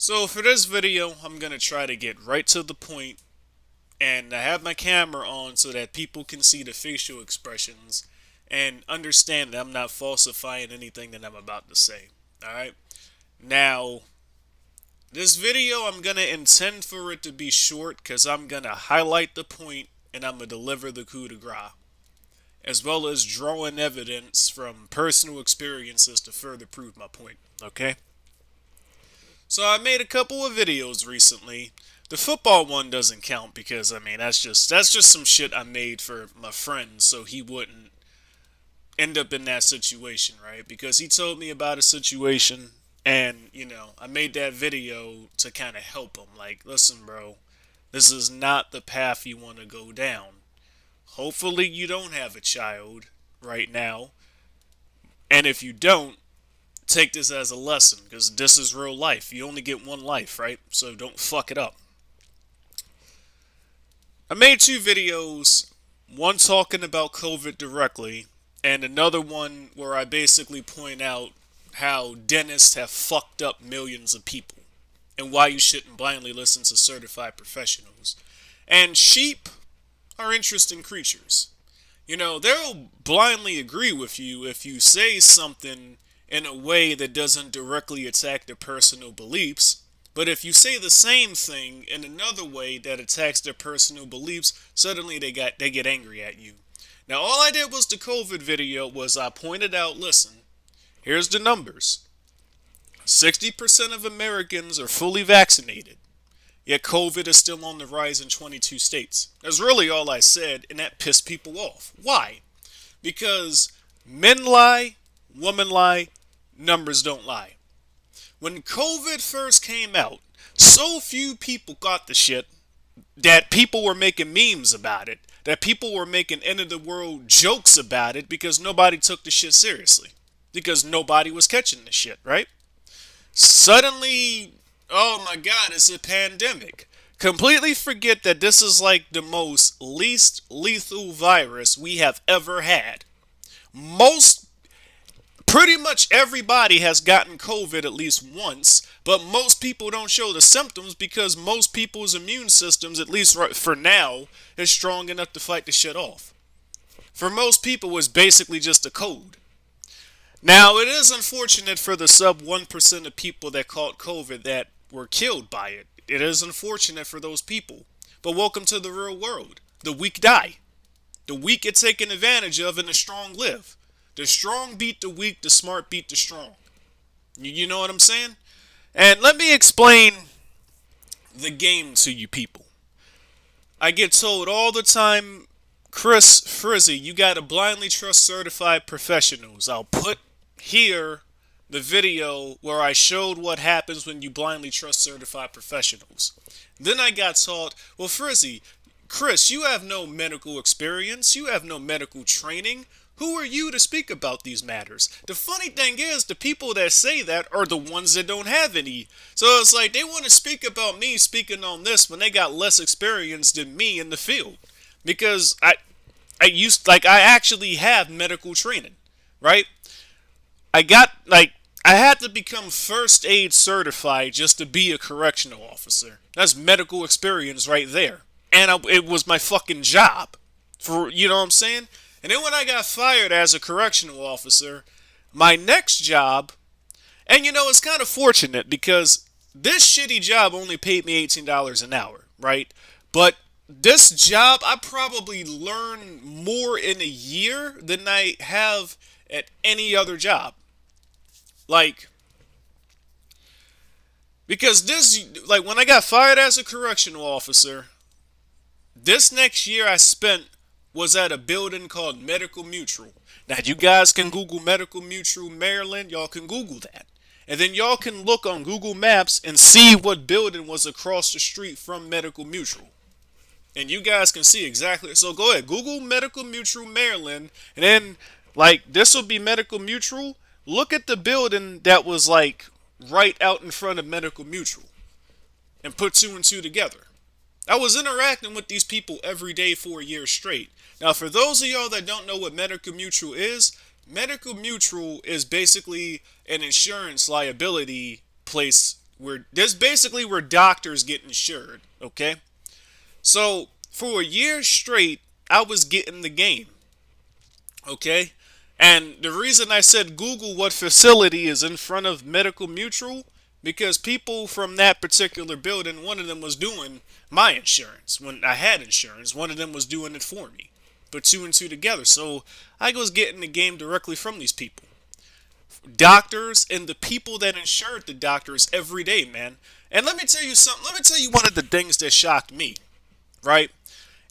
So for this video, I'm going to try to get right to the point, and I have my camera on so that people can see the facial expressions and understand that I'm not falsifying anything that I'm about to say. Alright? Now, this video, I'm going to intend for it to be short because I'm going to highlight the point and I'm going to deliver the coup de grace, as well as drawing evidence from personal experiences to further prove my point. Okay? So I made a couple of videos recently. The football one doesn't count because that's just some shit I made for my friend so he wouldn't end up in that situation, right? Because he told me about a situation and, I made that video to kind of help him. Like, listen, bro, this is not the path you want to go down. Hopefully you don't have a child right now. And if you don't, take this as a lesson because this is real life. You only get one life, right? So don't fuck it up. I made two videos, one talking about COVID directly, and another one where I basically point out how dentists have fucked up millions of people and why you shouldn't blindly listen to certified professionals. And sheep are interesting creatures. They'll blindly agree with you if you say something in a way that doesn't directly attack their personal beliefs. But if you say the same thing in another way that attacks their personal beliefs, suddenly they get angry at you. Now all I did was the COVID video was I pointed out, listen, here's the numbers. 60% of Americans are fully vaccinated. Yet COVID is still on the rise in 22 states. That's really all I said, and that pissed people off. Why? Because men lie, women lie, numbers don't lie. When COVID first came out, so few people got the shit that people were making memes about it, that people were making end of the world jokes about it because nobody took the shit seriously. Because nobody was catching the shit, right? Suddenly, oh my god, it's a pandemic. Completely forget that this is like the most least lethal virus we have ever had. Most Pretty much everybody has gotten COVID at least once, but most people don't show the symptoms because most people's immune systems, at least for now, is strong enough to fight the shit off. For most people, it's basically just a cold. Now, it is unfortunate for the sub 1% of people that caught COVID that were killed by it. It is unfortunate for those people. But welcome to the real world. The weak die. The weak get taken advantage of and the strong live. The strong beat the weak, the smart beat the strong. You know what I'm saying? And let me explain the game to you people. I get told all the time, Chris Frizzy, you gotta blindly trust certified professionals. I'll put here the video where I showed what happens when you blindly trust certified professionals. Then I got taught, well, Frizzy, Chris, you have no medical experience, you have no medical training. Who are you to speak about these matters? The funny thing is, the people that say that are the ones that don't have any. So it's like they want to speak about me speaking on this when they got less experience than me in the field. Because I actually have medical training, right? I had to become first aid certified just to be a correctional officer. That's medical experience right there. And it was my fucking job. You know what I'm saying? And then when I got fired as a correctional officer, my next job, and it's kind of fortunate because this shitty job only paid me $18 an hour, right? But this job, I probably learn more in a year than I have at any other job. Because when I got fired as a correctional officer, this next year I spent was at a building called Medical Mutual. Now, you guys can Google Medical Mutual Maryland. Y'all can Google that. And then y'all can look on Google Maps and see what building was across the street from Medical Mutual. And you guys can see exactly. So go ahead, Google Medical Mutual Maryland. And then, this will be Medical Mutual. Look at the building that was, right out in front of Medical Mutual. And put two and two together. I was interacting with these people every day for a year straight. Now, for those of y'all that don't know what Medical Mutual is basically an insurance liability place where this basically where doctors get insured. Okay, so for a year straight, I was getting the game. Okay, and the reason I said Google what facility is in front of Medical Mutual, because people from that particular building, one of them was doing my insurance when I had insurance. One of them was doing it for me. Put two and two together. So I was getting the game directly from these people. Doctors and the people that insured the doctors every day, man. And let me tell you something. Let me tell you one of the things that shocked me, right?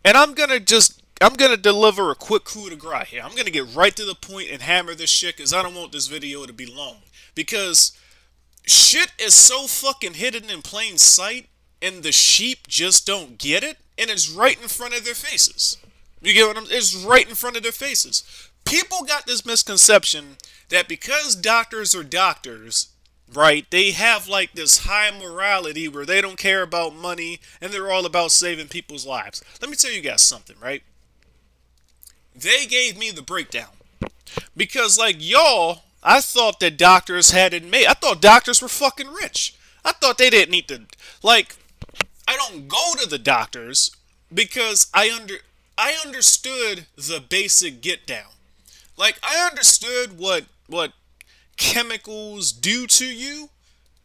And I'm gonna deliver a quick coup de grace here. I'm gonna get right to the point and hammer this shit because I don't want this video to be long. Because shit is so fucking hidden in plain sight, and the sheep just don't get it, and it's right in front of their faces. You get what I'm saying? It's right in front of their faces. People got this misconception that because doctors are doctors, right, they have like this high morality where they don't care about money and they're all about saving people's lives. Let me tell you guys something, right? They gave me the breakdown. Because, like, y'all, I thought that doctors had it made. I thought doctors were fucking rich. I thought they didn't need to, like, I don't go to the doctors because I understood the basic get down. Like, I understood what chemicals do to you,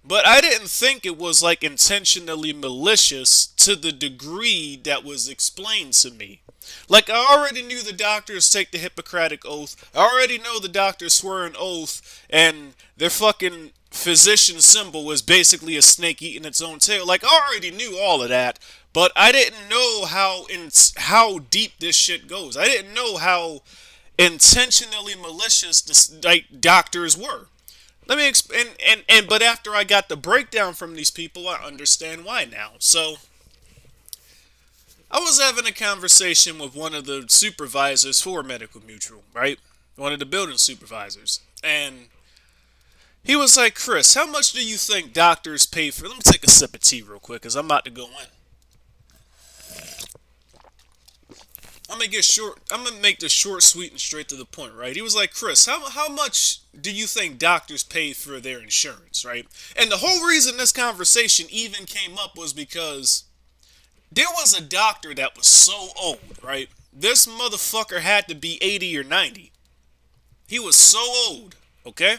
but I didn't think it was like intentionally malicious to the degree that was explained to me. Like, I already knew the doctors take the Hippocratic Oath. I already know the doctors swear an oath, and their fucking physician symbol was basically a snake eating its own tail. Like, I already knew all of that, but I didn't know how deep this shit goes. I didn't know how intentionally malicious like doctors were. Let me explain. But after I got the breakdown from these people, I understand why now. So I was having a conversation with one of the supervisors for Medical Mutual, right? One of the building supervisors. And he was like, Chris, how much do you think doctors pay for... Let me take a sip of tea real quick, because I'm about to go in. I'm gonna make this short, sweet, and straight to the point, right? He was like, Chris, how much do you think doctors pay for their insurance, right? And the whole reason this conversation even came up was because there was a doctor that was so old, right? This motherfucker had to be 80 or 90. He was so old, okay?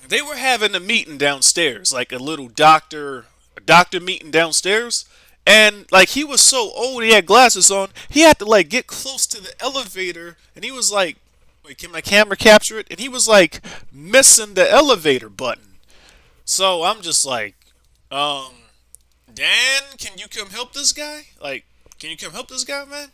They were having a meeting downstairs, like a little doctor meeting downstairs. And, like, he was so old, he had glasses on, he had to, like, get close to the elevator, and he was like, wait, can my camera capture it? And he was, like, missing the elevator button. So, I'm just like, Dan, can you come help this guy? Like, can you come help this guy, man?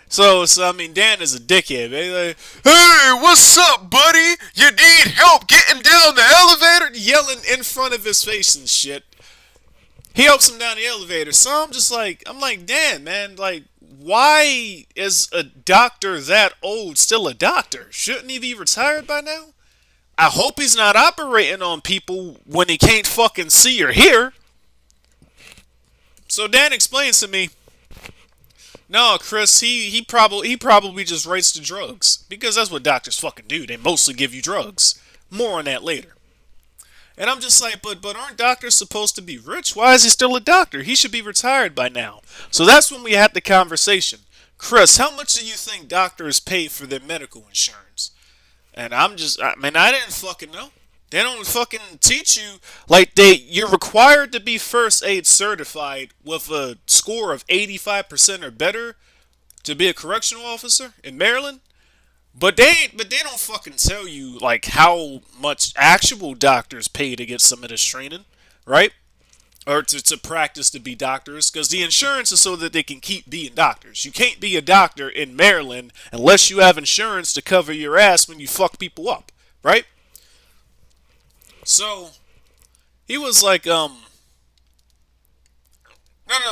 So I mean, Dan is a dickhead, man. He's like, hey, what's up, buddy? You need help getting down the elevator? Yelling in front of his face and shit. He helps him down the elevator. So I'm like, Dan, man, like, why is a doctor that old still a doctor? Shouldn't he be retired by now? I hope he's not operating on people when he can't fucking see or hear. So Dan explains to me, no, Chris, he probably just writes the drugs. Because that's what doctors fucking do. They mostly give you drugs. More on that later. And I'm just like, but aren't doctors supposed to be rich? Why is he still a doctor? He should be retired by now. So that's when we had the conversation. Chris, how much do you think doctors pay for their medical insurance? And I didn't fucking know. They don't fucking teach you. Like, you're required to be first aid certified with a score of 85% or better to be a correctional officer in Maryland. But they don't fucking tell you, like, how much actual doctors pay to get some of this training, right? Or to practice to be doctors, because the insurance is so that they can keep being doctors. You can't be a doctor in Maryland unless you have insurance to cover your ass when you fuck people up, right? So, he was like, no,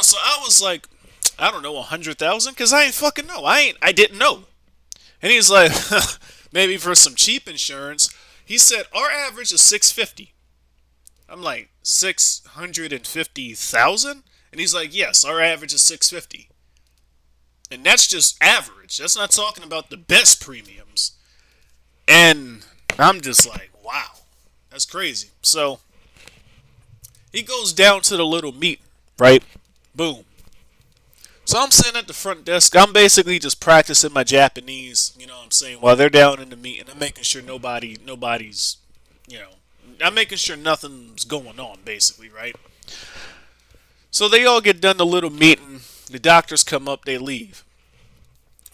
so I was like, I don't know, 100,000? Because I ain't fucking know. I didn't know. And he's like, maybe for some cheap insurance. He said, our average is $650. I'm like, 650,000? And he's like, yes, our average is $650. And that's just average. That's not talking about the best premiums. And I'm just like, wow. That's crazy. So he goes down to the little meeting, right? Boom. So I'm sitting at the front desk. I'm basically just practicing my Japanese, you know what I'm saying, while they're down in the meeting. I'm making sure nobody's, you know, I'm making sure nothing's going on, basically, right? So they all get done the little meeting. The doctors come up, they leave.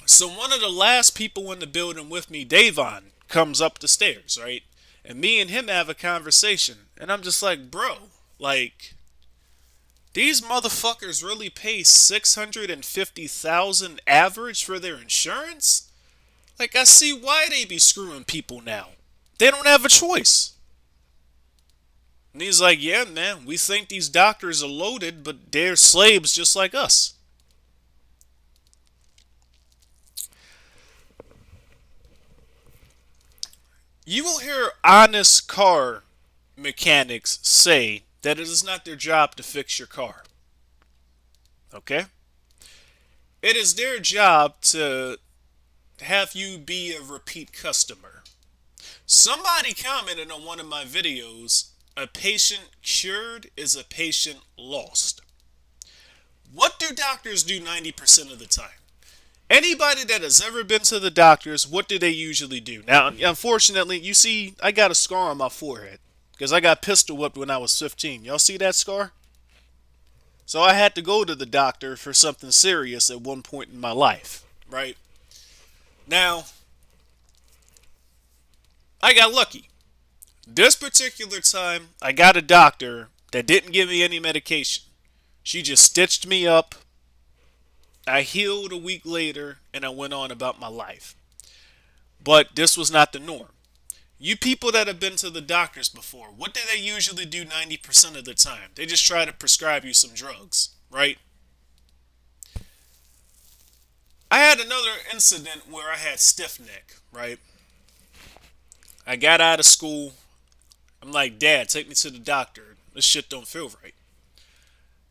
So one of the last people in the building with me, Davon, comes up the stairs, right? And me and him have a conversation. And I'm just like, bro, like, these motherfuckers really pay 650,000 average for their insurance? Like, I see why they be screwing people now. They don't have a choice. And he's like, yeah, man, we think these doctors are loaded, but they're slaves just like us. You will hear honest car mechanics say that it is not their job to fix your car. Okay? It is their job to have you be a repeat customer. Somebody commented on one of my videos, a patient cured is a patient lost. What do doctors do 90% of the time? Anybody that has ever been to the doctors, what do they usually do? Now, unfortunately, you see, I got a scar on my forehead because I got pistol whipped when I was 15. Y'all see that scar? So I had to go to the doctor for something serious at one point in my life, right? Now, I got lucky. This particular time, I got a doctor that didn't give me any medication. She just stitched me up. I healed a week later and I went on about my life. But this was not the norm. You people that have been to the doctors before, what do they usually do 90% of the time? They just try to prescribe you some drugs, right? I had another incident where I had stiff neck, right? I got out of school. I'm like, Dad, take me to the doctor. This shit don't feel right.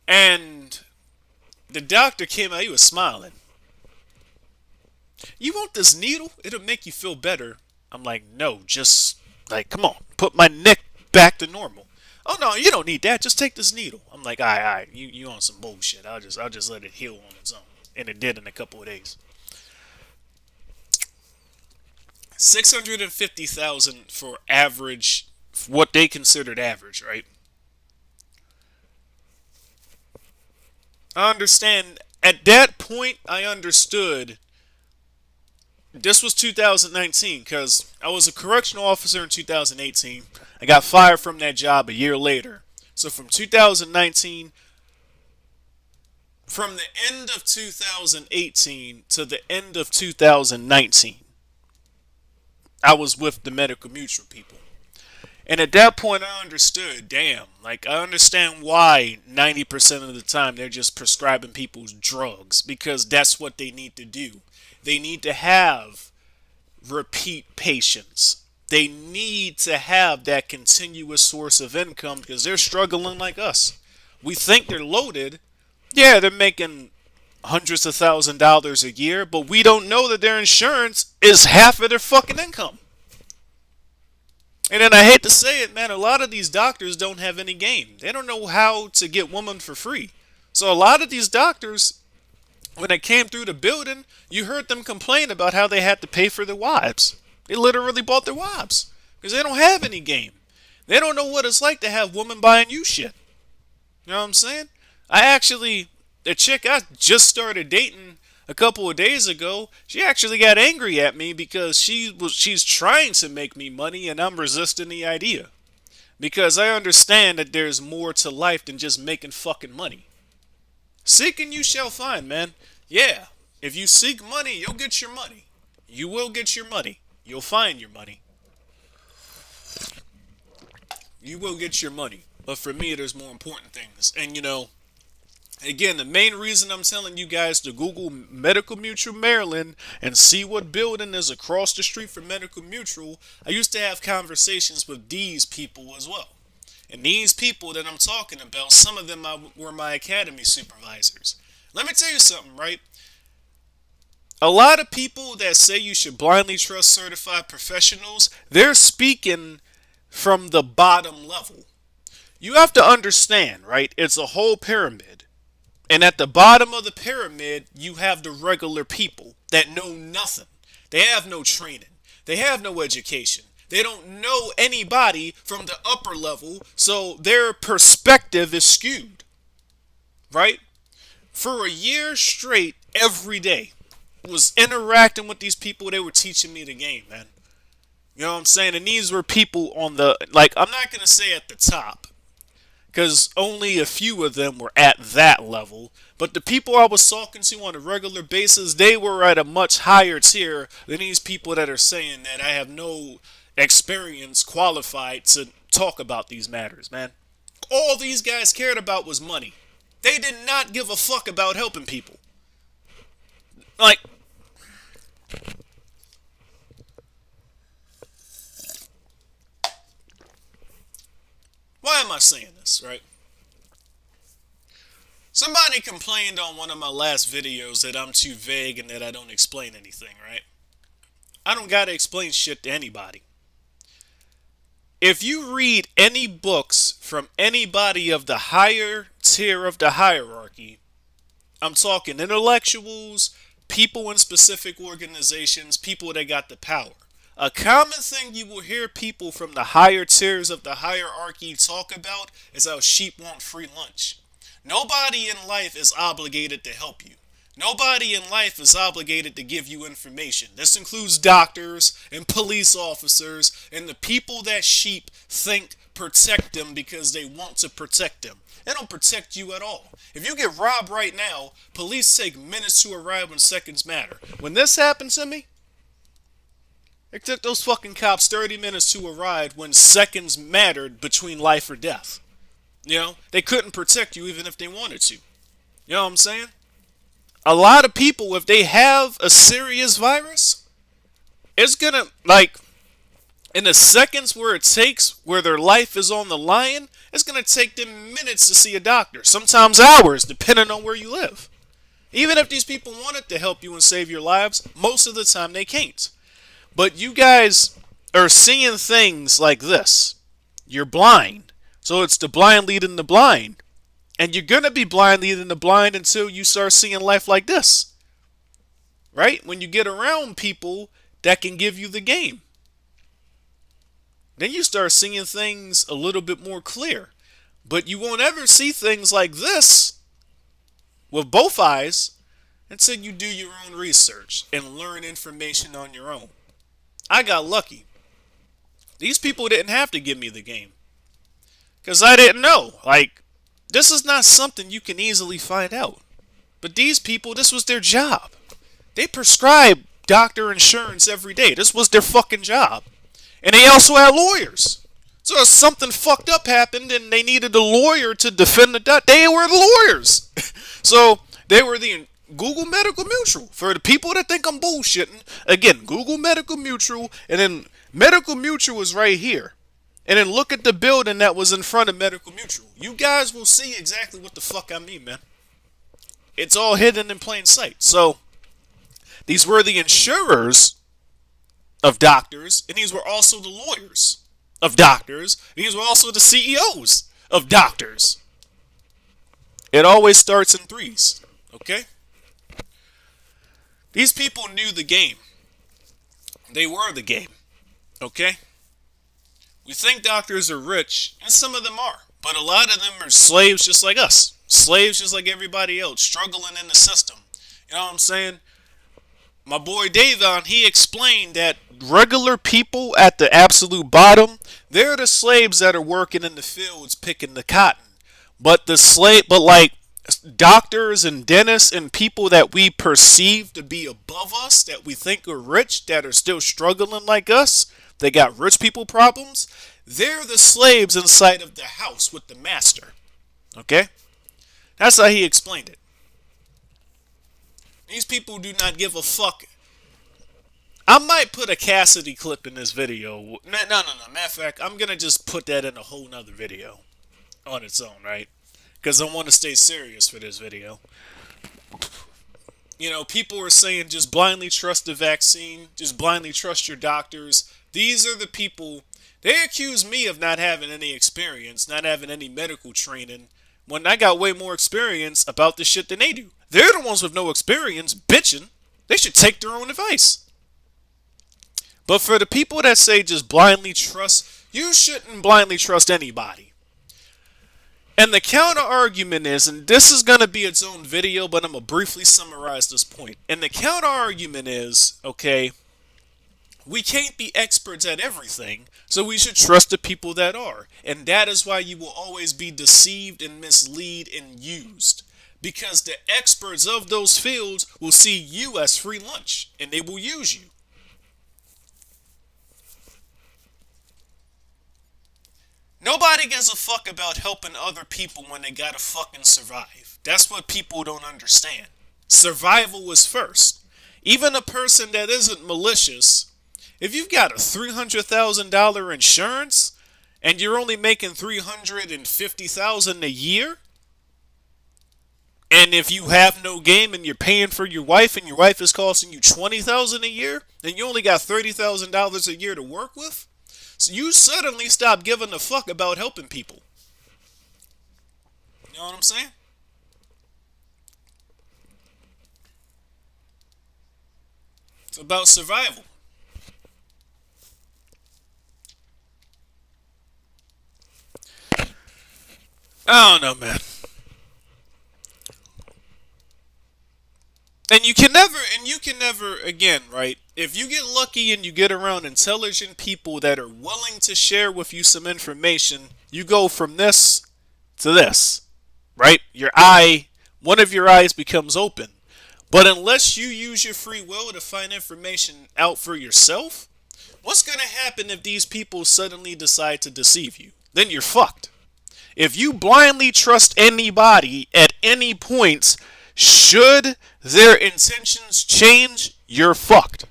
And the doctor came out, he was smiling. You want this needle? It'll make you feel better. I'm like, no, just, like, come on, put my neck back to normal. Oh no, you don't need that. Just take this needle. I'm like, all right, you on some bullshit. I'll just let it heal on its own, and it did in a couple of days. 650,000 for average, what they considered average, right? I understand. At that point, I understood. This was 2019 because I was a correctional officer in 2018. I got fired from that job a year later. So from 2019, from the end of 2018 to the end of 2019, I was with the medical mutual people. And at that point, I understood, damn, like, I understand why 90% of the time they're just prescribing people's drugs because that's what they need to do. They need to have repeat patients. They need to have that continuous source of income because they're struggling like us. We think they're loaded. Yeah, they're making hundreds of $1,000s a year, but we don't know that their insurance is half of their fucking income. And then I hate to say it, man, a lot of these doctors don't have any game. They don't know how to get women for free. So a lot of these doctors, when they came through the building, you heard them complain about how they had to pay for their wives. They literally bought their wives because they don't have any game. They don't know what it's like to have women buying you shit. You know what I'm saying? The chick I just started dating a couple of days ago, she actually got angry at me because she's trying to make me money and I'm resisting the idea. Because I understand that there's more to life than just making fucking money. Seek and you shall find, man. Yeah, if you seek money, you'll get your money. You will get your money. You'll find your money. You will get your money. But for me, there's more important things. And again, the main reason I'm telling you guys to Google Medical Mutual Maryland and see what building is across the street from Medical Mutual, I used to have conversations with these people as well. And these people that I'm talking about, some of them were my academy supervisors. Let me tell you something, right? A lot of people that say you should blindly trust certified professionals, they're speaking from the bottom level. You have to understand, right? It's a whole pyramid. And at the bottom of the pyramid, you have the regular people that know nothing. They have no training. They have no education. They don't know anybody from the upper level, so their perspective is skewed, right? For a year straight, every day, was interacting with these people. They were teaching me the game, man. You know what I'm saying? And these were people on the, like, I'm not going to say at the top, because only a few of them were at that level. But the people I was talking to on a regular basis, they were at a much higher tier than these people that are saying that I have no experience qualified to talk about these matters, man. All these guys cared about was money. They did not give a fuck about helping people. Like, why am I saying this, right? Somebody complained on one of my last videos that I'm too vague and that I don't explain anything, right? I don't gotta explain shit to anybody. If you read any books from anybody of the higher tier of the hierarchy, I'm talking intellectuals, people in specific organizations, people that got the power. A common thing you will hear people from the higher tiers of the hierarchy talk about is how sheep want free lunch. Nobody in life is obligated to help you. Nobody in life is obligated to give you information. This includes doctors and police officers and the people that sheep think protect them because they want to protect them. They don't protect you at all. If you get robbed right now, police take minutes to arrive when seconds matter. When this happened to me, it took those fucking cops 30 minutes to arrive when seconds mattered between life or death. You know, they couldn't protect you even if they wanted to. You know what I'm saying? A lot of people, if they have a serious virus, it's gonna, like, in the seconds where it takes, where their life is on the line, it's gonna take them minutes to see a doctor. Sometimes hours, depending on where you live. Even if these people wanted to help you and save your lives, most of the time they can't. But you guys are seeing things like this. You're blind. So it's the blind leading the blind. And you're going to be blind leading the blind until you start seeing life like this. Right? When you get around people that can give you the game. Then you start seeing things a little bit more clear. But you won't ever see things like this with both eyes until you do your own research and learn information on your own. I got lucky. These people didn't have to give me the game. Because I didn't know. Like, this is not something you can easily find out. But these people, this was their job. They prescribed doctor insurance every day. This was their fucking job. And they also had lawyers. So if something fucked up happened and they needed a lawyer to defend the doctor, they were the lawyers. So they were the Google Medical Mutual. For the people that think I'm bullshitting, again, Google Medical Mutual, and then Medical Mutual is right here. And then look at the building that was in front of Medical Mutual. You guys will see exactly what the fuck I mean, man. It's all hidden in plain sight. So, these were the insurers of doctors, and these were also the lawyers of doctors, and these were also the CEOs of doctors. It always starts in threes, okay? These people knew the game. They were the game, okay? We think doctors are rich, and some of them are. But a lot of them are slaves just like us. Slaves just like everybody else, struggling in the system. You know what I'm saying? My boy Davon, he explained that regular people at the absolute bottom, they're the slaves that are working in the fields picking the cotton. But like doctors and dentists and people that we perceive to be above us, that we think are rich, that are still struggling like us, they got rich people problems. They're the slaves inside of the house with the master. Okay? That's how he explained it. These people do not give a fuck. I might put a Cassidy clip in this video. No. Matter of fact, I'm going to just put that in a whole nother video on its own, right? Because I want to stay serious for this video. You know, people are saying just blindly trust the vaccine. Just blindly trust your doctors. These are the people, they accuse me of not having any experience, not having any medical training, when I got way more experience about this shit than they do. They're the ones with no experience bitching. They should take their own advice. But for the people that say just blindly trust, you shouldn't blindly trust anybody. And the counter argument is, and this is going to be its own video, but I'm going to briefly summarize this point. And the counter argument is, okay, we can't be experts at everything, so we should trust the people that are. And that is why you will always be deceived and misled and used. Because the experts of those fields will see you as free lunch, and they will use you. Nobody gives a fuck about helping other people when they gotta fucking survive. That's what people don't understand. Survival is first. Even a person that isn't malicious, if you've got a $300,000 insurance and you're only making $350,000 a year, and if you have no game and you're paying for your wife and your wife is costing you $20,000 a year, and you only got $30,000 a year to work with, so you suddenly stop giving a fuck about helping people. You know what I'm saying? It's about survival. I don't know, man. And you can never, again, right? If you get lucky and you get around intelligent people that are willing to share with you some information, you go from this to this, right? One of your eyes becomes open. But unless you use your free will to find information out for yourself, what's going to happen if these people suddenly decide to deceive you? Then you're fucked. If you blindly trust anybody at any point, should their intentions change, you're fucked.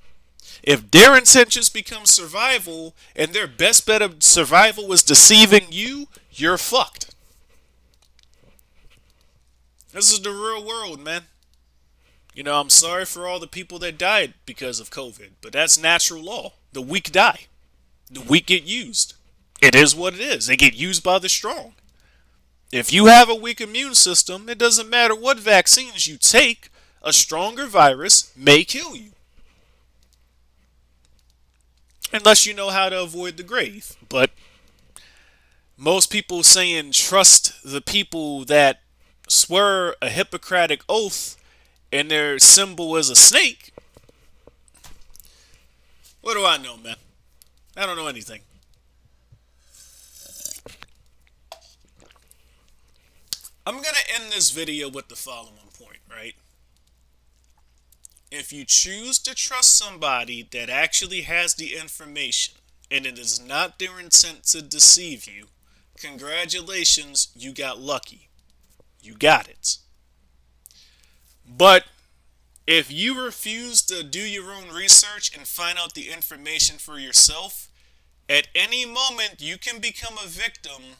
If their intentions become survival and their best bet of survival is deceiving you, you're fucked. This is the real world, man. You know, I'm sorry for all the people that died because of COVID, but that's natural law. The weak die. The weak get used. It is what it is. They get used by the strong. If you have a weak immune system, it doesn't matter what vaccines you take, a stronger virus may kill you. Unless you know how to avoid the grave. But most people saying trust the people that swear a Hippocratic oath and their symbol is a snake. What do I know, man? I don't know anything. I'm going to end this video with the following point, right? If you choose to trust somebody that actually has the information and it is not their intent to deceive you, congratulations, you got lucky. You got it. But if you refuse to do your own research and find out the information for yourself, at any moment you can become a victim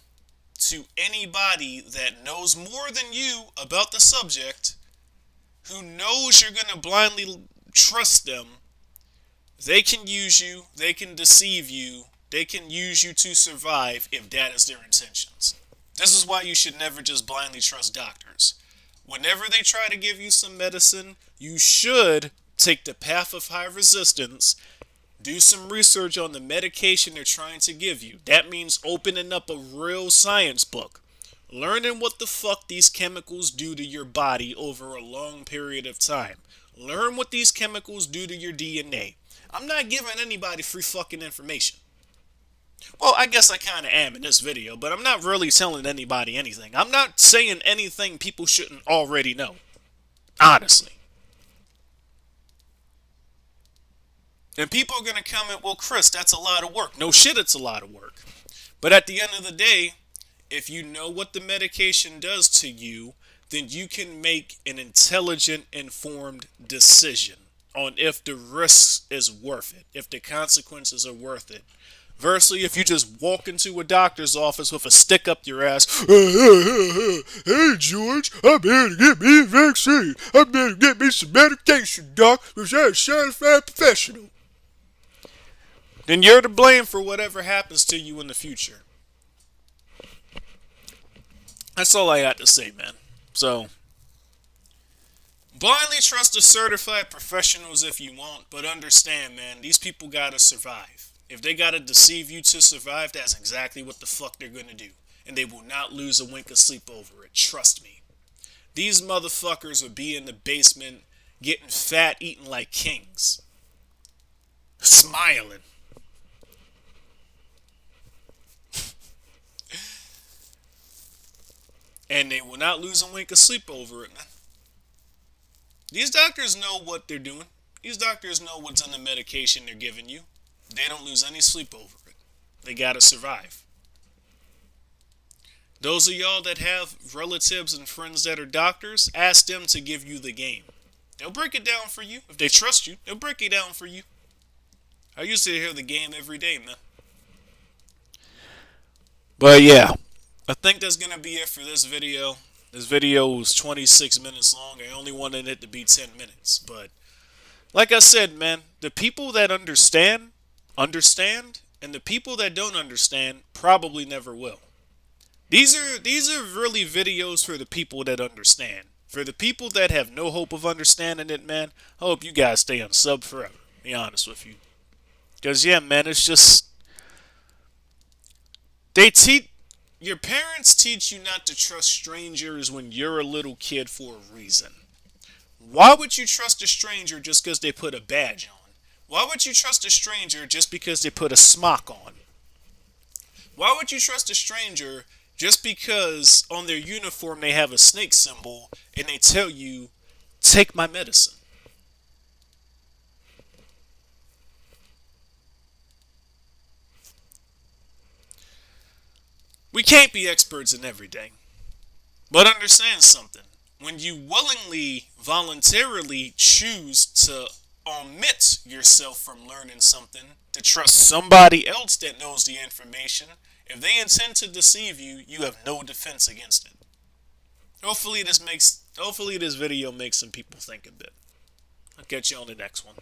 to anybody that knows more than you about the subject, who knows you're going to blindly trust them. They can use you, they can deceive you, they can use you to survive if that is their intentions. This is why you should never just blindly trust doctors. Whenever they try to give you some medicine, you should take the path of high resistance. Do some research on the medication they're trying to give you. That means opening up a real science book. Learning what the fuck these chemicals do to your body over a long period of time. Learn what these chemicals do to your DNA. I'm not giving anybody free fucking information. Well, I guess I kind of am in this video, but I'm not really telling anybody anything. I'm not saying anything people shouldn't already know. Honestly. And people are going to comment, well, Chris, that's a lot of work. No shit, it's a lot of work. But at the end of the day, if you know what the medication does to you, then you can make an intelligent, informed decision on if the risk is worth it, if the consequences are worth it. Versus if you just walk into a doctor's office with a stick up your ass, hey George, I'm here to get me a vaccine. I'm here to get me some medication, doc, because I'm a certified professional. then you're to blame for whatever happens to you in the future. That's all I got to say, man. So, blindly trust the certified professionals if you want, but understand, man, these people gotta survive. If they gotta deceive you to survive, that's exactly what the fuck they're gonna do. And they will not lose a wink of sleep over it. Trust me. These motherfuckers would be in the basement getting fat, eating like kings. Smiling. And they will not lose a wink of sleep over it, man. These doctors know what they're doing. These doctors know what's in the medication they're giving you. They don't lose any sleep over it. They gotta survive. Those of y'all that have relatives and friends that are doctors, ask them to give you the game. They'll break it down for you. If they trust you, they'll break it down for you. I used to hear the game every day, man. But yeah, I think that's going to be it for this video. This video was 26 minutes long. I only wanted it to be 10 minutes. But like I said, man, the people that understand, and the people that don't understand probably never will. These are really videos for the people that understand. For the people that have no hope of understanding it, man, I hope you guys stay on sub forever. Be honest with you. Because, yeah, man, it's just... Your parents teach you not to trust strangers when you're a little kid for a reason. Why would you trust a stranger just because they put a badge on? Why would you trust a stranger just because they put a smock on? Why would you trust a stranger just because on their uniform they have a snake symbol and they tell you, take my medicine? We can't be experts in everything. But understand something. When you willingly, voluntarily choose to omit yourself from learning something, to trust somebody else that knows the information, if they intend to deceive you, you have no defense against it. Hopefully this video makes some people think a bit. I'll catch you on the next one.